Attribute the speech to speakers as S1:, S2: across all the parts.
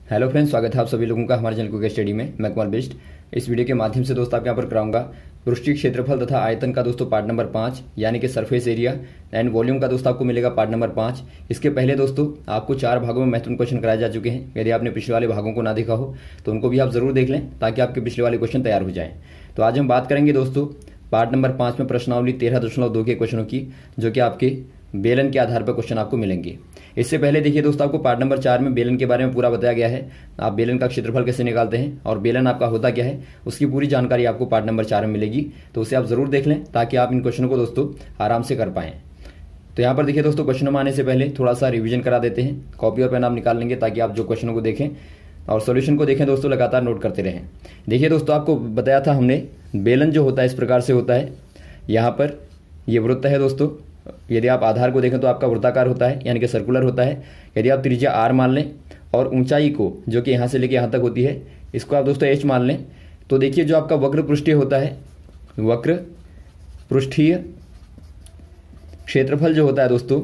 S1: Hello friends, स्वागत है आप सभी लोगों का हमारे चैनल कुकिंग स्टडी में। मैं कुमार बिष्ट। इस वीडियो के माध्यम से दोस्तों आपके यहाँ पर कराऊंगा पृष्ठीय क्षेत्रफल तथा आयतन का दोस्तों पार्ट नंबर 5 यानी कि सरफेस एरिया एंड वॉल्यूम का दोस्तों आपको मिलेगा पार्ट नंबर 5। इसके पहले दोस्तों आपको 4 भागों में महत्वपूर्ण क्वेश्चन कराए जा चुके हैं। यदि आपने पिछले वाले भागों को ना देखा हो तो उनको भी आप जरूर देख लें ताकि आपके पिछले वाले क्वेश्चन तैयार हो जाएं। तो आज हम बात करेंगे दोस्तों पार्ट नंबर 5 में प्रश्नावली 13.2 के क्वेश्चनों की, जो कि आपके बेलन के आधार पर क्वेश्चन आपको मिलेंगे। इससे पहले देखिए दोस्तों, आपको पार्ट नंबर 4 में बेलन के बारे में पूरा बताया गया है। आप बेलन का क्षेत्रफल कैसे निकालते हैं और बेलन आपका होता क्या है, उसकी पूरी जानकारी आपको पार्ट नंबर 4 में मिलेगी। तो उसे आप जरूर देख लें ताकि आप इन क्वेश्चनों को दोस्तों आराम से कर पाएं। तो यहाँ पर देखिए दोस्तों, क्वेश्चनों में आने से पहले थोड़ा सा रिविजन करा देते हैं। कॉपी और पेन आप निकाल लेंगे ताकि आप जो क्वेश्चनों को देखें और सोल्यूशन को देखें दोस्तों, लगातार नोट करते रहें। देखिए दोस्तों, आपको बताया था हमने बेलन जो होता है इस प्रकार से होता है। यहाँ पर ये वृत्त है दोस्तों। यदि आप आधार को देखें तो आपका वृत्ताकार होता है यानी कि सर्कुलर होता है। यदि आप त्रिज्या r मान लें और ऊंचाई को जो कि यहाँ से लेके यहाँ तक होती है इसको आप दोस्तों h मान लें, तो देखिए जो आपका वक्र पृष्ठीय होता है, वक्र पृष्ठीय क्षेत्रफल जो होता है दोस्तों,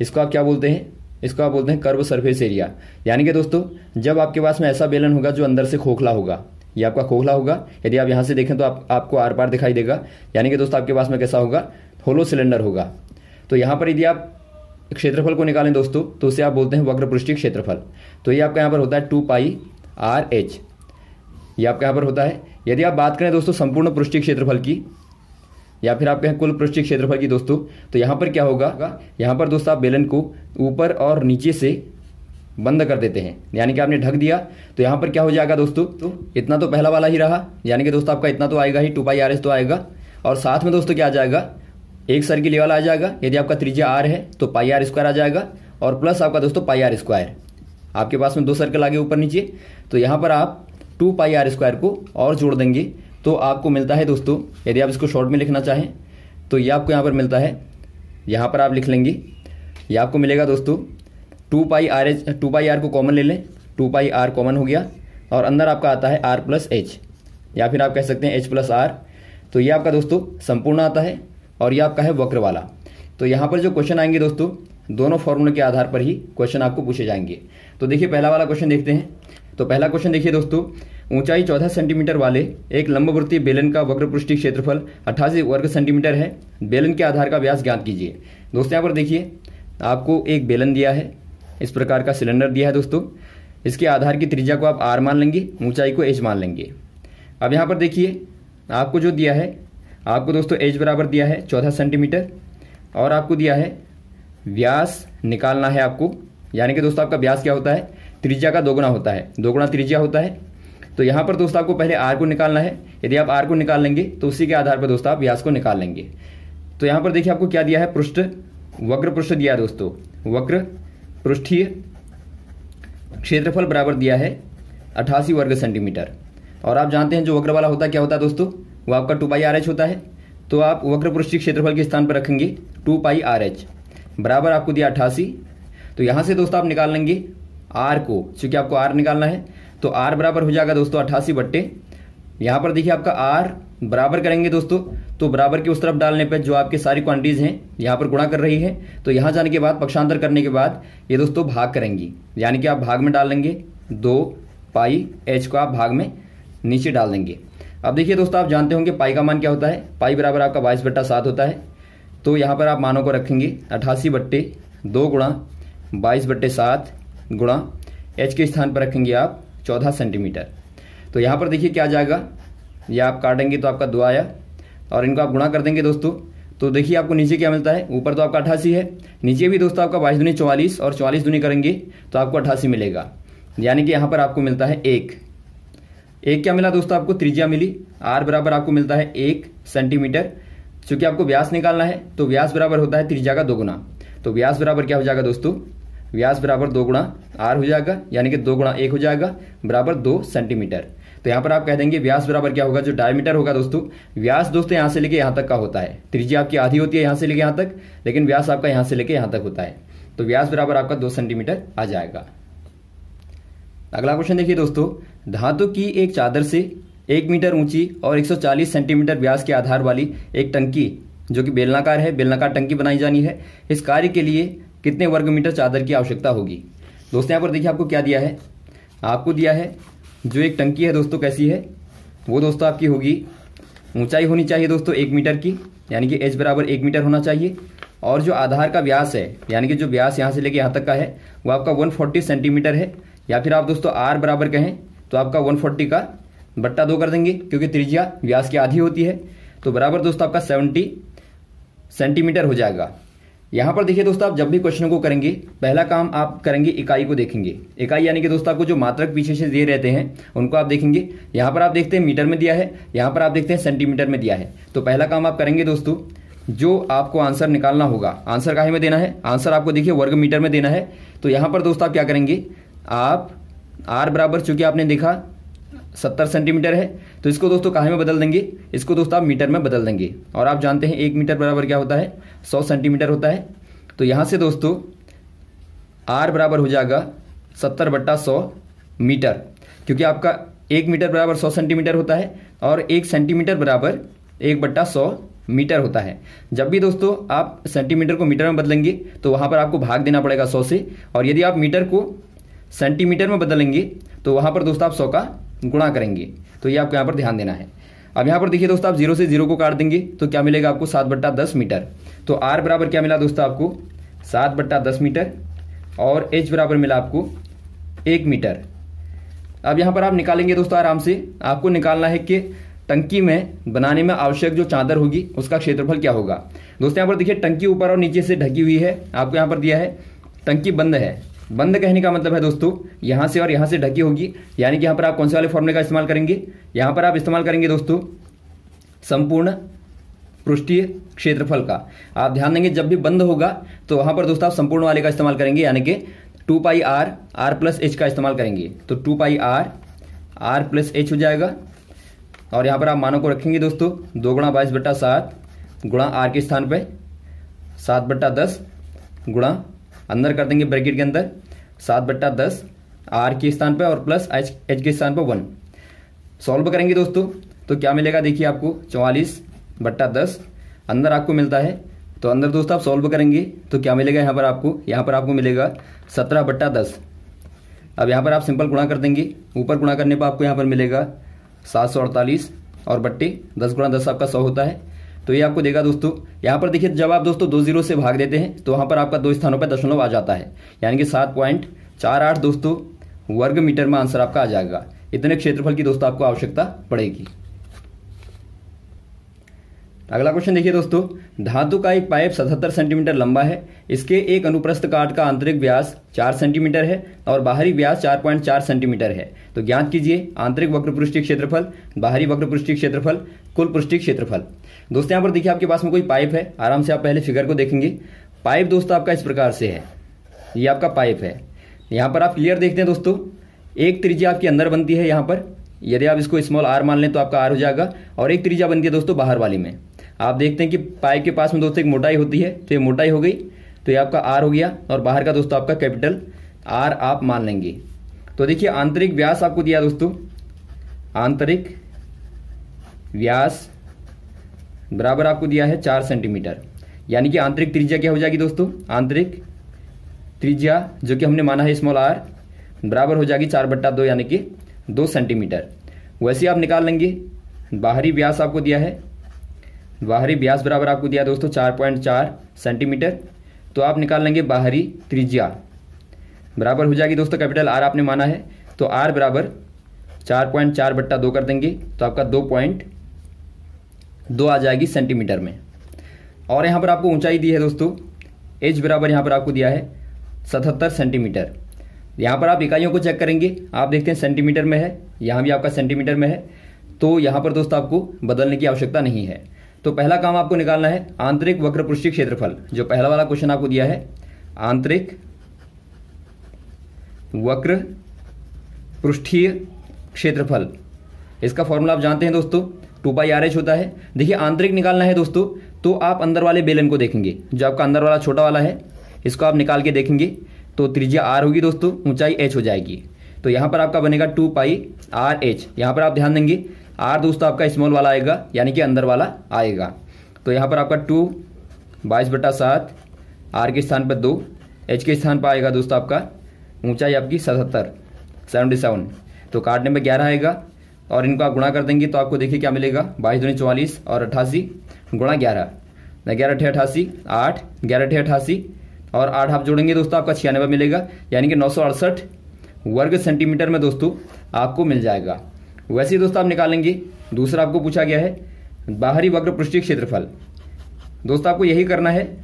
S1: इसको आप क्या बोलते हैं? इसको आप बोलते हैं कर्व सरफेस एरिया। यानी कि दोस्तों जब आपके पास में ऐसा बेलन होगा जो अंदर से खोखला होगा, ये आपका खोखला होगा। यदि आप यहाँ से देखें तो आपको आर पार दिखाई देगा। यानी कि दोस्तों आपके पास में कैसा होगा? होलो सिलेंडर होगा। तो यहाँ पर यदि आप क्षेत्रफल को निकालें दोस्तों तो उसे आप बोलते हैं वक्र पृष्ठीय क्षेत्रफल। तो ये आपका यहाँ पर होता है 2πr/h, ये आपका यहाँ पर होता है। यदि आप बात करें दोस्तों संपूर्ण पृष्ठीय क्षेत्रफल की या फिर आप कहें कुल पृष्ठीय क्षेत्रफल की दोस्तों, तो यहाँ पर क्या होगा? यहाँ पर दोस्तों आप बेलन को ऊपर और नीचे से बंद कर देते हैं, यानी कि आपने ढक दिया। तो यहाँ पर क्या हो जाएगा दोस्तों? तो इतना तो पहला वाला ही रहा, यानी कि दोस्तों आपका इतना तो आएगा ही, 2πr/h तो आएगा। और साथ में दोस्तों क्या आ जाएगा? एक सर्किल ये वाला आ जाएगा। यदि आपका त्रिज्या r है तो πr² आ जाएगा और प्लस आपका दोस्तों πr²। आपके पास में 2 सर्कल आगे ऊपर नीचे, तो यहाँ पर आप 2πr² को और जोड़ देंगे तो आपको मिलता है दोस्तों, यदि आप इसको शॉर्ट में लिखना चाहें तो ये आपको यहाँ पर मिलता है। यहाँ पर आप लिख लेंगे, ये आपको मिलेगा दोस्तों 2πr/h। 2πr को कॉमन ले लें, 2πr कॉमन हो गया और अंदर आपका आता है r+h, या फिर आप कह सकते हैं h+r। तो ये आपका दोस्तों संपूर्ण आता है और ये आपका है वक्र वाला। तो यहाँ पर जो क्वेश्चन आएंगे दोस्तों, दोनों फॉर्मूले के आधार पर ही क्वेश्चन आपको पूछे जाएंगे। तो देखिए पहला वाला क्वेश्चन देखते हैं। तो पहला क्वेश्चन देखिए दोस्तों, ऊंचाई 14 सेंटीमीटर वाले एक लंबवृत्तीय बेलन का वक्र पृष्ठीय क्षेत्रफल 88 वर्ग सेंटीमीटर है। बेलन के आधार का व्यास ज्ञात कीजिए। दोस्तों यहाँ पर देखिए आपको एक बेलन दिया है, इस प्रकार का सिलेंडर दिया है दोस्तों। इसके आधार की त्रिज्या को आप r मान लेंगे, ऊंचाई को h मान लेंगे। अब यहाँ पर देखिए आपको जो दिया है, आपको दोस्तों h बराबर दिया है 14 सेंटीमीटर और आपको दिया है व्यास निकालना है आपको। यानी कि दोस्तों आपका व्यास क्या होता है? त्रिज्या का दोगुना होता है, दोगुना त्रिज्या होता है। तो यहाँ पर दोस्तों आपको पहले r को निकालना है। यदि आप r को निकाल लेंगे तो उसी के आधार पर दोस्तों आप व्यास को निकाल लेंगे। तो यहाँ पर देखिए आपको क्या दिया है? पृष्ठ, वक्र पृष्ठ दिया है दोस्तों। वक्र पृष्ठीय क्षेत्रफल बराबर दिया है 88 वर्ग सेंटीमीटर। और आप जानते हैं जो वक्र वाला होता है क्या होता है दोस्तों? वो आपका 2πr/h होता है। तो आप वक्र पृष्ठीय क्षेत्रफल के स्थान पर रखेंगे 2πr/h बराबर आपको दिया 88। तो यहाँ से दोस्तों आप निकाल लेंगे r को, चूंकि आपको r निकालना है। तो r बराबर हो जाएगा दोस्तों 88 बट्टे, यहाँ पर देखिए आपका r बराबर करेंगे दोस्तों, तो बराबर के उस तरफ डालने पर जो आपके सारी क्वांटिटीज हैं यहाँ पर गुणा कर रही है। तो यहाँ जाने के बाद पक्षांतर करने के बाद ये दोस्तों भाग करेंगी, यानी कि आप भाग में डाल लेंगे 2πh को आप भाग में नीचे डाल देंगे। अब देखिए दोस्तों आप जानते होंगे पाई का मान क्या होता है? पाई बराबर आपका 22/7 होता है। तो यहाँ पर आप मानों को रखेंगे 88/2 गुणा 22/7 गुणा h के स्थान पर रखेंगे आप 14 सेंटीमीटर। तो यहाँ पर देखिए क्या आ जाएगा? ये आप काटेंगे तो आपका 2 आया और इनको आप गुणा कर देंगे दोस्तों। तो देखिए आपको नीचे क्या मिलता है? ऊपर तो आपका 88 है, नीचे भी दोस्तों आपका 22 दूनी 44 और 44 दूनी करेंगे तो आपको 88 मिलेगा। यानी कि यहाँ पर आपको मिलता है 1। क्या मिला दोस्तों? आपको त्रिज्या मिली। r बराबर आपको मिलता है 1 सेंटीमीटर। चूंकि आपको व्यास निकालना है तो व्यास बराबर होता है त्रिज्या का दोगुना। तो व्यास बराबर क्या हो जाएगा दोस्तों? व्यास बराबर 2 गुणा r हो जाएगा, यानी कि 2 गुणा 1 हो जाएगा बराबर 2 सेंटीमीटर। तो यहाँ पर आप कह देंगे व्यास बराबर क्या होगा? जो डायमीटर होगा दोस्तों, व्यास दोस्तों यहाँ से लेके यहाँ तक का होता है। त्रिज्या आपकी आधी होती है यहाँ से लेके यहाँ तक, लेकिन व्यास आपका यहाँ से लेके यहाँ तक होता है। तो व्यास बराबर आपका 2 सेंटीमीटर आ जाएगा। अगला क्वेश्चन देखिए दोस्तों, धातु की एक चादर से 1 मीटर ऊंची और 140 सेंटीमीटर व्यास के आधार वाली एक टंकी जो कि बेलनाकार है, बेलनाकार टंकी बनाई जानी है। इस कार्य के लिए कितने वर्ग मीटर चादर की आवश्यकता होगी? दोस्तों यहाँ पर देखिए आपको क्या दिया है? आपको दिया है जो एक टंकी है दोस्तों कैसी है, वो दोस्तों आपकी होगी, ऊंचाई होनी चाहिए दोस्तों 1 मीटर की, यानी कि h बराबर 1 मीटर होना चाहिए। और जो आधार का व्यास है, यानी कि जो व्यास यहाँ से लेके यहाँ तक का है, वो आपका 140 सेंटीमीटर है। या फिर आप दोस्तों r बराबर कहें तो आपका 140 का बट्टा 2 कर देंगे, क्योंकि त्रिज्या व्यास की आधी होती है। तो बराबर दोस्तों आपका 70 सेंटीमीटर हो जाएगा। यहाँ पर देखिए दोस्तों, आप जब भी क्वेश्चन को करेंगे, पहला काम आप करेंगे इकाई को देखेंगे। इकाई यानी कि दोस्तों आपको जो मात्रक पीछे से दिए रहते हैं उनको आप देखेंगे। यहाँ पर आप देखते हैं मीटर में दिया है, यहाँ पर आप देखते हैं सेंटीमीटर में दिया है। तो पहला काम आप करेंगे दोस्तों, जो आपको आंसर निकालना होगा, आंसर काहे में देना है, आंसर आपको देखिए वर्ग मीटर में देना है। तो यहाँ पर दोस्तों आप क्या करेंगे, आप r बराबर चूंकि आपने देखा 70 सेंटीमीटर है, तो इसको दोस्तों काहे में बदल देंगे, इसको दोस्तों आप मीटर में बदल देंगे। और आप जानते हैं 1 मीटर बराबर क्या होता है, 100 सेंटीमीटर होता है। तो यहाँ से दोस्तों r बराबर हो जाएगा 70/100 मीटर, क्योंकि आपका 1 मीटर बराबर 100 सेंटीमीटर होता है और 1 सेंटीमीटर बराबर 1/100 मीटर होता है। जब भी दोस्तों आप सेंटीमीटर को मीटर में बदलेंगे तो वहाँ पर आपको भाग देना पड़ेगा 100 से, और यदि आप मीटर को सेंटीमीटर में बदलेंगे तो वहाँ पर दोस्तों आप 100 का गुणा करेंगे। तो ये आपको यहाँ पर ध्यान देना है। अब यहाँ पर देखिए दोस्तों, आप 0 से 0 को काट देंगे तो क्या मिलेगा आपको, 7/10 मीटर। तो r बराबर क्या मिला दोस्तों आपको, 7/10 मीटर, और h बराबर मिला आपको 1 मीटर। अब यहाँ पर आप निकालेंगे दोस्तों आराम से। आपको निकालना है कि टंकी में बनाने में आवश्यक जो चादर होगी उसका क्षेत्रफल क्या होगा। दोस्तों यहाँ पर देखिए, टंकी ऊपर और नीचे से ढकी हुई है। आपको यहाँ पर दिया है टंकी बंद है। बंद कहने का मतलब है दोस्तों, यहाँ से और यहाँ से ढकी होगी, यानी कि यहाँ पर आप कौन से वाले फॉर्मूले का इस्तेमाल करेंगे, यहाँ पर आप इस्तेमाल करेंगे दोस्तों संपूर्ण पृष्ठीय क्षेत्रफल का। आप ध्यान देंगे, जब भी बंद होगा तो वहाँ पर दोस्तों आप संपूर्ण वाले का इस्तेमाल करेंगे, यानी कि 2πr r प्लस h का इस्तेमाल करेंगे। तो 2πr r प्लस h हो जाएगा। और यहाँ पर आप मानों को रखेंगे दोस्तों, 2 गुणा 22/7 गुणा r के स्थान पे 7/10 गुणा, अंदर कर देंगे ब्रैकेट के अंदर 7/10 r के स्थान पे और प्लस h के स्थान पे 1। सॉल्व करेंगे दोस्तों तो क्या मिलेगा, देखिए आपको 44/10 अंदर आपको मिलता है। तो अंदर दोस्तों आप सॉल्व करेंगे तो क्या मिलेगा, यहाँ पर आपको मिलेगा 17/10। अब यहाँ पर आप सिंपल गुणा कर देंगे, ऊपर गुणा करने पर आपको यहाँ पर मिलेगा 748 और बट्टे 10 गुणा 10 आपका 100 होता है। तो ये आपको देगा दोस्तों। यहाँ पर देखिए, जब आप दोस्तों 2 0 से भाग देते हैं तो वहाँ पर आपका 2 स्थानों पर दशमलव आ जाता है, यानी कि 7.48 दोस्तों वर्ग मीटर में आंसर आपका आ जाएगा। इतने क्षेत्रफल की दोस्तों आपको आवश्यकता पड़ेगी। अगला क्वेश्चन देखिए दोस्तों, धातु का एक पाइप 77 सेंटीमीटर लंबा है। इसके एक अनुप्रस्थ काट का आंतरिक व्यास 4 सेंटीमीटर है और बाहरी व्यास 4.4 सेंटीमीटर है। तो ज्ञात कीजिए आंतरिक वक्र पृष्ठीय क्षेत्रफल, बाहरी वक्र पृष्ठीय क्षेत्रफल, कुल पृष्ठीय क्षेत्रफल। दोस्तों यहाँ पर देखिए, आपके पास में कोई पाइप है। आराम से आप पहले फिगर को देखेंगे। पाइप दोस्तों आपका इस प्रकार से है, ये आपका पाइप है। यहाँ पर आप क्लियर देखते हैं दोस्तों, एक त्रिज्या आपकी अंदर बनती है। यहाँ पर यदि आप इसको स्मॉल r मान लें तो आपका r हो जाएगा, और एक त्रिज्या बनती है दोस्तों बाहर वाली में। आप देखते हैं कि पाइप के पास में दोस्तों एक मोटाई होती है, तो ये मोटाई हो गई, तो ये आपका r हो गया, और बाहर का दोस्तों आपका कैपिटल R आप मान लेंगे। तो देखिए आंतरिक व्यास आपको दिया दोस्तों, आंतरिक व्यास बराबर आपको दिया है 4 सेंटीमीटर, यानी कि आंतरिक त्रिज्या क्या हो जाएगी दोस्तों, आंतरिक त्रिज्या जो कि हमने माना है स्मॉल r बराबर हो जाएगी 4/2 यानी कि 2 सेंटीमीटर। वैसे आप निकाल लेंगे। बाहरी व्यास आपको दिया है, बाहरी व्यास बराबर आपको दिया दोस्तों 4.4 सेंटीमीटर। तो आप निकाल लेंगे बाहरी त्रिज्या बराबर हो जाएगी दोस्तों, कैपिटल R आपने माना है, तो R बराबर 4.4/2 कर देंगे तो आपका 2.2 आ जाएगी सेंटीमीटर में। और यहाँ पर आपको ऊंचाई दी है दोस्तों, h बराबर यहाँ पर आपको दिया है 77 सेंटीमीटर। यहाँ पर आप इकाइयों को चेक करेंगे, आप देखते हैं सेंटीमीटर में है, यहाँ भी आपका सेंटीमीटर में है। तो यहाँ पर दोस्तों आपको बदलने की आवश्यकता नहीं है। तो पहला काम आपको निकालना है आंतरिक वक्र पृष्ठीय क्षेत्रफल, जो पहला वाला क्वेश्चन आपको दिया है, आंतरिक वक्र पृष्ठीय क्षेत्रफल। इसका फॉर्मूला आप जानते हैं दोस्तों, 2πRh होता है। देखिए आंतरिक निकालना है दोस्तों, तो आप अंदर वाले बेलन को देखेंगे, जो आपका अंदर वाला छोटा वाला है, इसको आप निकाल के देखेंगे तो त्रिज्या r होगी दोस्तों, ऊंचाई h हो जाएगी। तो यहाँ पर आपका बनेगा 2πRh। यहाँ पर आप ध्यान देंगे, r दोस्तों आपका स्मॉल वाला आएगा, यानी कि अंदर वाला आएगा। तो यहाँ पर आपका 2 22/7, r के स्थान पर 2, h के स्थान पर आएगा दोस्तों आपका ऊंचाई आपकी 77, 77, तो काटने में 11 आएगा और इनको आप गुणा कर देंगे तो आपको देखिए क्या मिलेगा, 22 दूनी 44 और 88 गुणा 11, 11 अठे 88, 8 11 अठे 88 और 8 आप जोड़ेंगे दोस्तों आपका 96 मिलेगा, यानी कि 968 वर्ग सेंटीमीटर में दोस्तों आपको मिल जाएगा। वैसे ही दोस्तों आप निकालेंगे। दूसरा आपको पूछा गया है बाहरी वक्र पृष्ठीय क्षेत्रफल। दोस्तों आपको यही करना है,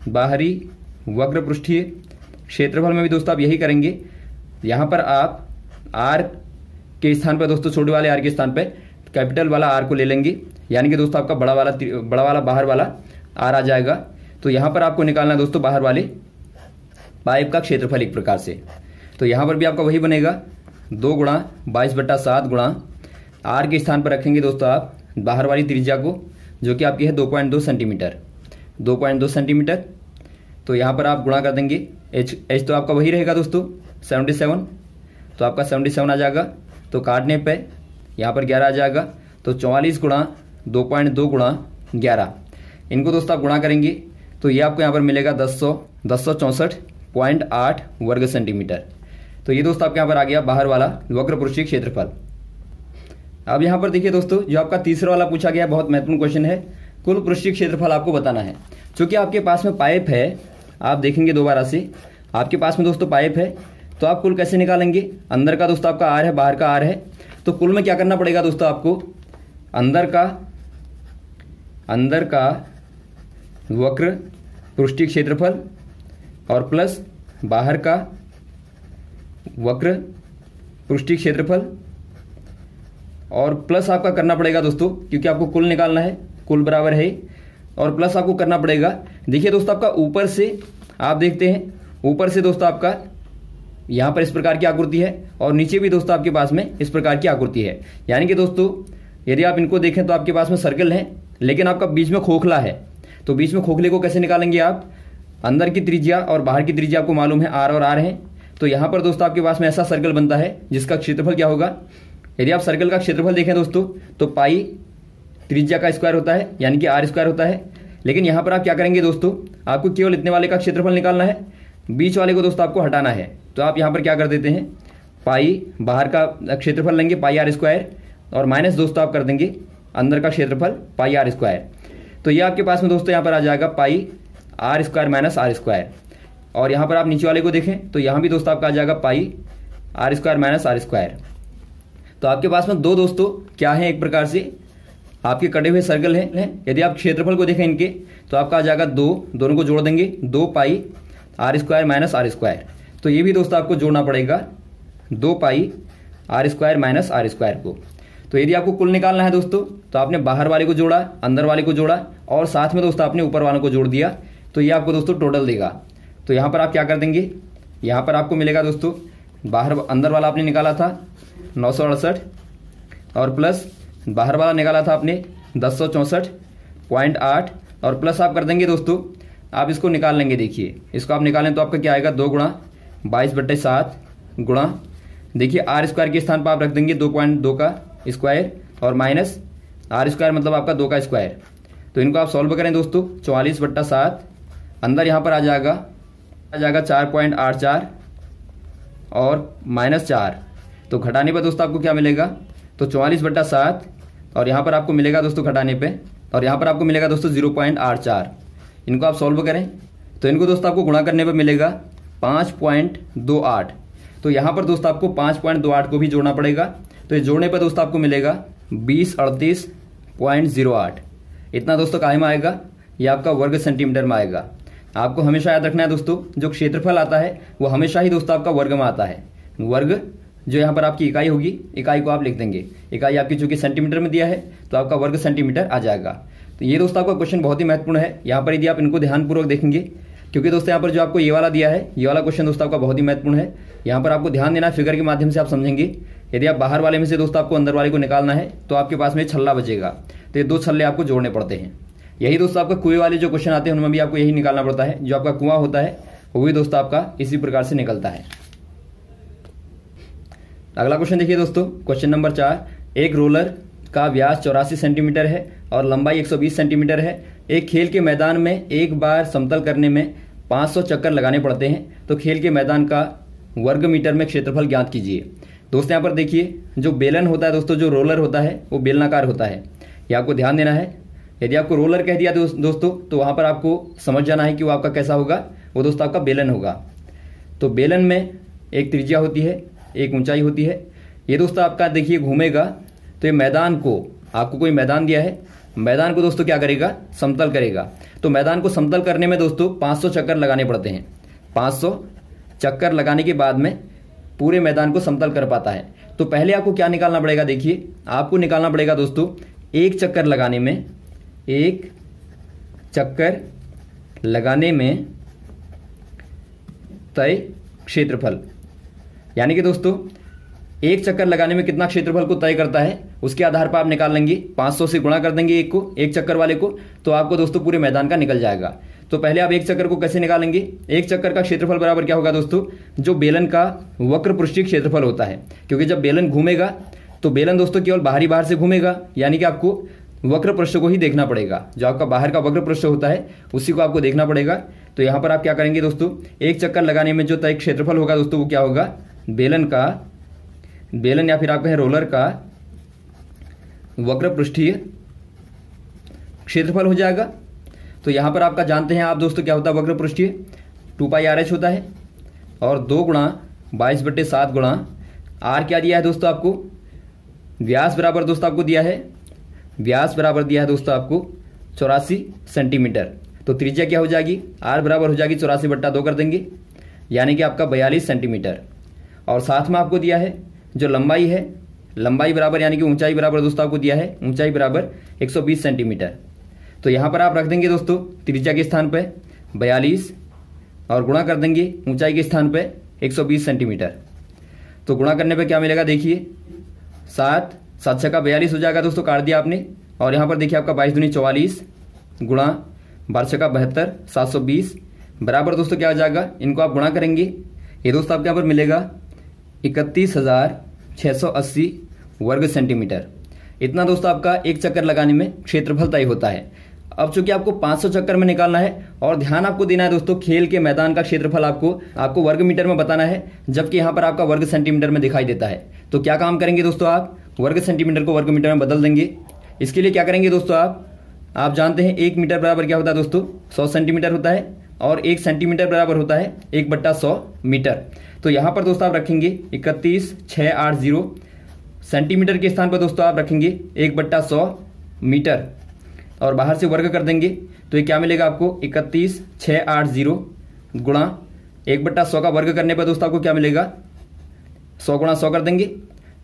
S1: बाहरी वक्र पृष्ठीय क्षेत्रफल में भी दोस्तों आप यही करेंगे। यहाँ पर आप आर के स्थान पर दोस्तों, छोटे वाले आर के स्थान पर कैपिटल वाला आर को ले लेंगे, यानी कि दोस्तों आपका बड़ा वाला बाहर वाला आर आ जाएगा। तो यहाँ पर आपको निकालना है दोस्तों बाहर वाले पाइप का क्षेत्रफल एक प्रकार से। तो यहाँ पर भी आपका वही बनेगा, 2 गुणा 22/7 गुणा आर के स्थान पर रखेंगे दोस्तों आप बाहर वाली त्रिज्या को, जो कि आपकी है 2.2 सेंटीमीटर, 2.2 सेंटीमीटर। तो यहाँ पर आप गुणा कर देंगे, एच तो आपका वही रहेगा दोस्तों 77, तो आपका 77 आ जाएगा। तो काटने पे यहाँ पर 11 आ जाएगा, तो 44 गुणा 2.2 गुणा 11, इनको दोस्तों आप गुणा करेंगे तो ये आपको यहाँ पर मिलेगा 1064.8 वर्ग सेंटीमीटर। तो ये दोस्तों आपके यहाँ पर आ गया बाहर वाला वक्र पृष्ठीय क्षेत्रफल। अब यहाँ पर देखिए दोस्तों, जो आपका तीसरा वाला पूछा गया बहुत महत्वपूर्ण क्वेश्चन है, कुल पृष्ठीय क्षेत्रफल आपको बताना है। चूंकि आपके पास में पाइप है, आप देखेंगे दोबारा से आपके पास में दोस्तों पाइप है, तो आप कुल कैसे निकालेंगे। अंदर का दोस्तों आपका आर है, बाहर का आर है, तो कुल में क्या करना पड़ेगा दोस्तों आपको, अंदर का वक्र पृष्ठीय क्षेत्रफल और प्लस बाहर का वक्र पृष्ठीय क्षेत्रफल और प्लस आपका करना पड़ेगा दोस्तों, क्योंकि आपको कुल निकालना है, कुल बराबर है, और प्लस आपको करना पड़ेगा। देखिए दोस्तों आपका ऊपर से आप देखते हैं, ऊपर से दोस्तों आपका यहाँ पर इस प्रकार की आकृति है और नीचे भी दोस्तों आपके पास में इस प्रकार की आकृति है। यानी कि दोस्तों यदि आप इनको देखें तो आपके पास में सर्कल है, लेकिन आपका बीच में खोखला है। तो बीच में खोखले को कैसे निकालेंगे आप, अंदर की त्रिज्या और बाहर की त्रिज्या आपको मालूम है आर और आर है। तो यहाँ पर दोस्तों आपके पास में ऐसा सर्कल बनता है जिसका क्षेत्रफल क्या होगा, यदि आप सर्कल का क्षेत्रफल देखें दोस्तों तो पाई त्रिज्या का स्क्वायर होता है, यानी कि आर स्क्वायर होता है। लेकिन यहाँ पर आप क्या करेंगे दोस्तों, आपको केवल इतने वाले का क्षेत्रफल निकालना है, बीच वाले को दोस्तों आपको हटाना है। तो आप यहाँ पर क्या कर देते हैं, पाई बाहर का क्षेत्रफल लेंगे पाई आर स्क्वायर और माइनस दोस्तों आप कर देंगे अंदर का क्षेत्रफल पाई आर स्क्वायर। तो ये आपके पास में दोस्तों यहाँ पर आ जाएगा pi r square minus r square. और यहाँ पर आप नीचे वाले को देखें तो यहाँ भी दोस्तों आपका आ जाएगा pi r square minus r square. तो आपके पास में दो दोस्तों क्या है, एक प्रकार से आपके कटे हुए सर्कल हैं। यदि आप क्षेत्रफल को देखें इनके तो आपका आ जाएगा 2, दोनों को जोड़ देंगे 2 pi r square minus r square. तो ये भी दोस्तों आपको जोड़ना पड़ेगा 2 pi r square minus r square को। तो यदि आपको कुल निकालना है दोस्तों तो आपने बाहर वाले को जोड़ा, अंदर वाले को जोड़ा और साथ में दोस्तों आपने ऊपर वालों को जोड़ दिया, तो ये आपको दोस्तों टोटल देगा। तो यहाँ पर आप क्या कर देंगे, यहाँ पर आपको मिलेगा दोस्तों बाहर अंदर वाला आपने निकाला था 968 और प्लस बाहर वाला निकाला था आपने 1064.8 और प्लस आप कर देंगे दोस्तों, आप इसको निकाल लेंगे। देखिए इसको आप निकालें तो आपका क्या आएगा 2 गुणा 22/7 गुणा, देखिए आर स्क्वायर के स्थान पर आप रख देंगे 2.2 का स्क्वायर और माइनस आर स्क्वायर मतलब आपका 2 का स्क्वायर। तो इनको आप सॉल्व करें दोस्तों 44/7, अंदर यहाँ पर आ जाएगा 4.84 और माइनस 4, तो घटाने पर दोस्तों आपको क्या मिलेगा, तो 44/7 और यहाँ पर आपको मिलेगा दोस्तों घटाने पे, और यहाँ पर आपको मिलेगा दोस्तों 0.84। इनको आप सॉल्व करें तो इनको दोस्तों आपको गुणा करने पे मिलेगा 5.28। तो यहाँ पर दोस्तों आपको 5.28 को भी जोड़ना पड़ेगा। तो ये जोड़ने पर दोस्तों आपको मिलेगा 2038.08। इतना दोस्तों काहे में आएगा, ये आपका वर्ग सेंटीमीटर में आएगा। आपको हमेशा याद रखना है दोस्तों, जो क्षेत्रफल आता है वो हमेशा ही दोस्तों आपका वर्ग में आता है। वर्ग जो यहाँ पर आपकी इकाई होगी, इकाई को आप लिख देंगे, इकाई आपकी चूंकि सेंटीमीटर में दिया है तो आपका वर्ग सेंटीमीटर आ जाएगा। तो ये दोस्तों आपका क्वेश्चन बहुत ही महत्वपूर्ण है। यहाँ पर यदि आप इनको ध्यानपूर्वक देखेंगे, क्योंकि दोस्तों यहाँ पर जो आपको ये वाला दिया है, ये वाला क्वेश्चन दोस्तों आपका बहुत ही महत्वपूर्ण है। यहाँ पर आपको ध्यान देना, फिगर के माध्यम से आप समझेंगे। यदि आप बाहर वाले में से दोस्तों आपको अंदर वाले को निकालना है तो आपके पास में छल्ला बचेगा, तो ये 2 छल्ले आपको जोड़ने पड़ते हैं। यही दोस्तों आपका कुएं वाले जो क्वेश्चन आते हैं उनमें भी आपको यही निकालना पड़ता है। जो आपका कुआं होता है वो भी दोस्तों आपका इसी प्रकार से निकलता है। अगला क्वेश्चन देखिए दोस्तों, क्वेश्चन नंबर 4। एक रोलर का व्यास 84 सेंटीमीटर है और लंबाई 120 सेंटीमीटर है। एक खेल के मैदान में एक बार समतल करने में 500 चक्कर लगाने पड़ते हैं। तो खेल के मैदान का वर्ग मीटर में क्षेत्रफल ज्ञात कीजिए। दोस्तों यहाँ पर देखिए, जो बेलन होता है दोस्तों, जो रोलर होता है वो बेलनाकार होता है, ये आपको ध्यान देना है। यदि आपको रोलर कह दिया दोस्तों तो वहाँ पर आपको समझ जाना है कि वो आपका कैसा होगा, वो दोस्तों आपका बेलन होगा। तो बेलन में एक त्रिज्या होती है, एक ऊंचाई होती है। ये दोस्तों आपका देखिए घूमेगा, तो ये मैदान को, आपको कोई मैदान दिया है, मैदान को दोस्तों क्या करेगा, समतल करेगा। तो मैदान को समतल करने में दोस्तों 500 चक्कर लगाने पड़ते हैं। 500 चक्कर लगाने के बाद में पूरे मैदान को समतल कर पाता है। तो पहले आपको क्या निकालना पड़ेगा, देखिए आपको निकालना पड़ेगा दोस्तों एक चक्कर लगाने में, एक चक्कर लगाने में तय क्षेत्रफल, यानी कि दोस्तों एक चक्कर लगाने में कितना क्षेत्रफल को तय करता है उसके आधार पर आप निकाल लेंगे। 500 से गुणा कर देंगे एक को, एक चक्कर वाले को, तो आपको दोस्तों पूरे मैदान का निकल जाएगा। तो पहले आप एक चक्कर को कैसे निकालेंगे, एक चक्कर का क्षेत्रफल बराबर क्या होगा दोस्तों, जो बेलन का वक्र पृष्ठीय क्षेत्रफल होता है। क्योंकि जब बेलन घूमेगा तो बेलन दोस्तों केवल बाहर से घूमेगा, यानी कि आपको वक्र पृष्ठ को ही देखना पड़ेगा। जो आपका बाहर का वक्र पृष्ठ होता है उसी को आपको देखना पड़ेगा। तो यहाँ पर आप क्या करेंगे दोस्तों, एक चक्कर लगाने में जो तय क्षेत्रफल होगा दोस्तों वो क्या होगा, बेलन या फिर आप कहें रोलर का वक्र पृष्ठीय क्षेत्रफल हो जाएगा। तो यहां पर आपका जानते हैं आप दोस्तों क्या होता है वक्र पृष्ठीय, 2πr/h होता है, और 2 गुणा 22/7 गुणा r क्या दिया है दोस्तों आपको, व्यास बराबर दोस्तों आपको दिया है, व्यास बराबर दिया है दोस्तों आपको 84 सेंटीमीटर। तो त्रिज्या क्या हो जाएगी, r बराबर हो जाएगी 84/2 कर देंगे, यानी कि आपका 42 सेंटीमीटर। और साथ में आपको दिया है जो लंबाई है, लंबाई बराबर यानी कि ऊंचाई बराबर दोस्तों आपको दिया है, ऊंचाई बराबर 120 सेंटीमीटर। तो यहाँ पर आप रख देंगे दोस्तों त्रिज्या के स्थान पे 42 और गुणा कर देंगे ऊंचाई के स्थान पे 120 सेंटीमीटर। तो गुणा करने पे क्या मिलेगा, देखिए 7 7 6 का 42 हो जाएगा दोस्तों, काट दिया आपने। और यहाँ पर देखिए आपका 22 दूनी 44 गुणा 12 6 का 72, 720 बराबर दोस्तों क्या हो जाएगा, इनको आप गुणा करेंगे, ये दोस्तों आपके यहाँ पर मिलेगा 31,680 वर्ग सेंटीमीटर। इतना दोस्तों आपका एक चक्कर लगाने में क्षेत्रफल तय होता है। अब चूंकि आपको 500 चक्कर में निकालना है, और ध्यान आपको देना है दोस्तों, खेल के मैदान का क्षेत्रफल आपको वर्ग मीटर में बताना है, जबकि यहाँ पर आपका वर्ग सेंटीमीटर में दिखाई देता है। तो क्या काम करेंगे दोस्तों, आप वर्ग सेंटीमीटर को वर्ग मीटर में बदल देंगे। इसके लिए क्या करेंगे दोस्तों, आप जानते हैं 1 मीटर बराबर क्या होता है दोस्तों, 100 सेंटीमीटर होता है, और 1 सेंटीमीटर बराबर होता है 1/100 मीटर। तो यहाँ पर दोस्तों आप रखेंगे 31,680 सेंटीमीटर के स्थान पर दोस्तों आप रखेंगे 1/100 मीटर, और बाहर से वर्ग कर देंगे। तो ये क्या मिलेगा आपको, 31,680 गुणा 1/100 का वर्ग करने पर दोस्तों आपको क्या मिलेगा, 100 गुणा 100 कर देंगे,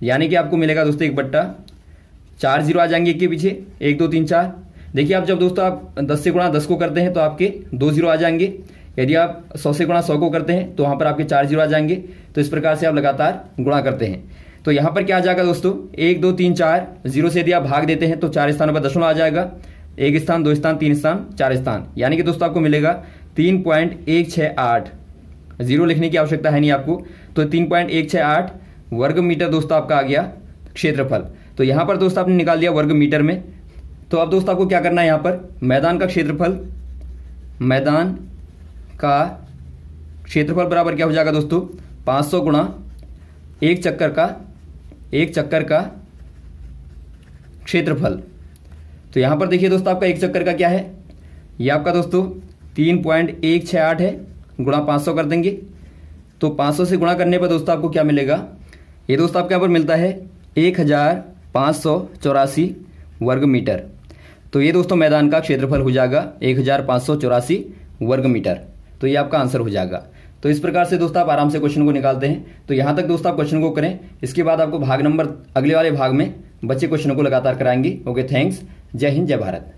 S1: यानी कि आपको मिलेगा दोस्तों 1/4 जीरो आ जाएंगे एक के पीछे, 1 2 3 4। देखिए आप जब दोस्तों आप 10 से गुणा 10 को करते हैं तो आपके 2 जीरो आ जाएंगे। यदि आप 100 से गुणा 100 को करते हैं तो वहां पर आपके 4 जीरो आ जाएंगे। तो इस प्रकार से आप लगातार गुणा करते हैं। तो यहां पर क्या आ जाएगा दोस्तों, 1 2 3 4 जीरो से यदि आप भाग देते हैं तो 4 स्थानों पर दशमलव आ जाएगा, 1 स्थान 2 स्थान 3 स्थान 4 स्थान, यानी कि दोस्तों आपको मिलेगा 3.168। जीरो लिखने की आवश्यकता है नहीं आपको। तो 3.168 वर्ग मीटर दोस्तों आपका आ गया क्षेत्रफल। तो यहां पर दोस्तों आपने निकाल दिया वर्ग मीटर में। तो अब दोस्तों आपको क्या करना है, यहां पर मैदान का क्षेत्रफल, मैदान का क्षेत्रफल बराबर क्या हो जाएगा दोस्तों, 500 गुणा एक चक्कर का क्षेत्रफल। तो यहां पर देखिए दोस्तों आपका एक चक्कर का क्या है, ये आपका दोस्तों 3.168 है, गुणा 500 कर देंगे। तो 500 से गुणा करने पर दोस्तों आपको क्या मिलेगा, ये दोस्तों आपके यहाँ पर मिलता है 1584 वर्ग मीटर। तो ये दोस्तों मैदान का क्षेत्रफल हो जाएगा 1584 वर्ग मीटर। तो ये आपका आंसर हो जाएगा। तो इस प्रकार से दोस्तों आप आराम से क्वेश्चन को निकालते हैं। तो यहां तक दोस्तों आप क्वेश्चन को करें, इसके बाद आपको भाग नंबर अगले वाले भाग में बच्चे क्वेश्चनों को लगातार कराएंगे। Okay, thanks. जय हिंद, जय भारत।